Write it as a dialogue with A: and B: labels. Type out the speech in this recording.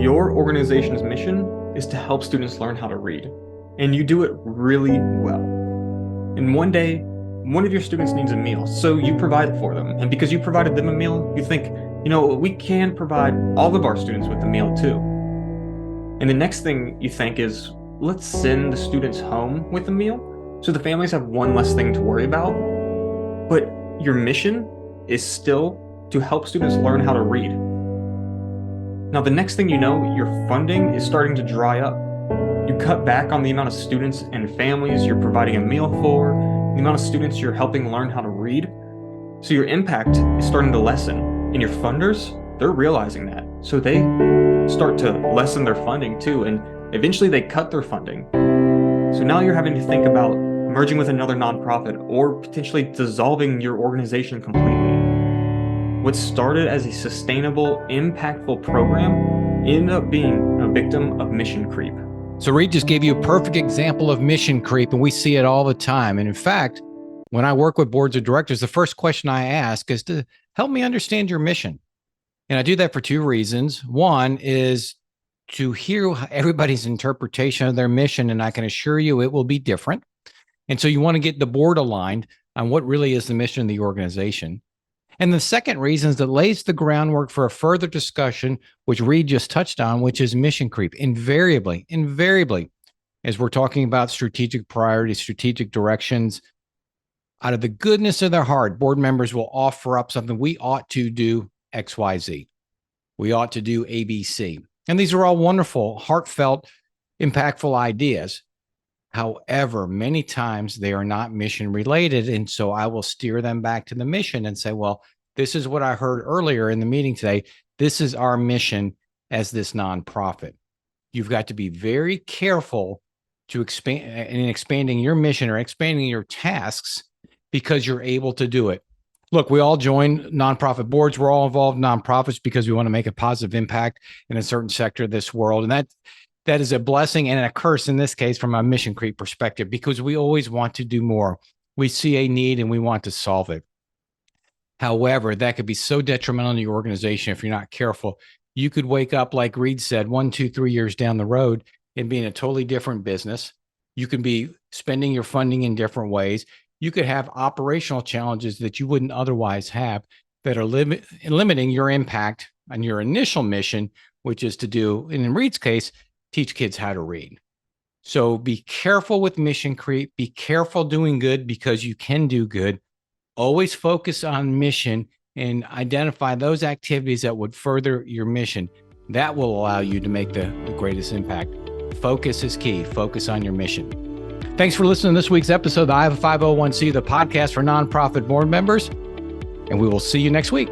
A: Your organization's mission is to help students learn how to read, and you do it really well. And one day, one of your students needs a meal, so you provide it for them. And because you provided them a meal, you think, we can provide all of our students with a meal too. And the next thing you think is, let's send the students home with a meal so the families have one less thing to worry about. But your mission is still to help students learn how to read. Now, the next thing you know, your funding is starting to dry up. You cut back on the amount of students and families you're providing a meal for, the amount of students you're helping learn how to read. So your impact is starting to lessen, and your funders, they're realizing that. So they start to lessen their funding too, and eventually they cut their funding. So now you're having to think about merging with another nonprofit or potentially dissolving your organization completely. What started as a sustainable, impactful program ended up being a victim of mission creep.
B: So Reed just gave you a perfect example of mission creep, and we see it all the time. And in fact, when I work with boards of directors, the first question I ask is to help me understand your mission. And I do that for two reasons. One is to hear everybody's interpretation of their mission, and I can assure you it will be different. And so you want to get the board aligned on what really is the mission of the organization. And the second reason is that lays the groundwork for a further discussion, which Reed just touched on, which is mission creep. Invariably, as we're talking about strategic priorities, strategic directions, out of the goodness of their heart, board members will offer up something. We ought to do X, Y, Z. We ought to do A, B, C. And these are all wonderful, heartfelt, impactful ideas. However, many times they are not mission related. And so I will steer them back to the mission and say, well, this is what I heard earlier in the meeting today. This is our mission as this nonprofit. You've got to be very careful to expanding your mission or expanding your tasks because you're able to do it. Look, we all join nonprofit boards. We're all involved in nonprofits because we want to make a positive impact in a certain sector of this world. And that is a blessing and a curse in this case from a mission creep perspective, because we always want to do more. We see a need and we want to solve it. However, that could be so detrimental to your organization if you're not careful. You could wake up, like Reed said, 1, 2, 3 years down the road and be in a totally different business. You could be spending your funding in different ways. You could have operational challenges that you wouldn't otherwise have that are limiting your impact on your initial mission, which is to do, and in Reed's case, teach kids how to read. So be careful with mission creep. Be careful doing good because you can do good. Always focus on mission and identify those activities that would further your mission. That will allow you to make the greatest impact. Focus is key. Focus on your mission. Thanks for listening to this week's episode of the I Have a 501c, the podcast for nonprofit board members. And we will see you next week.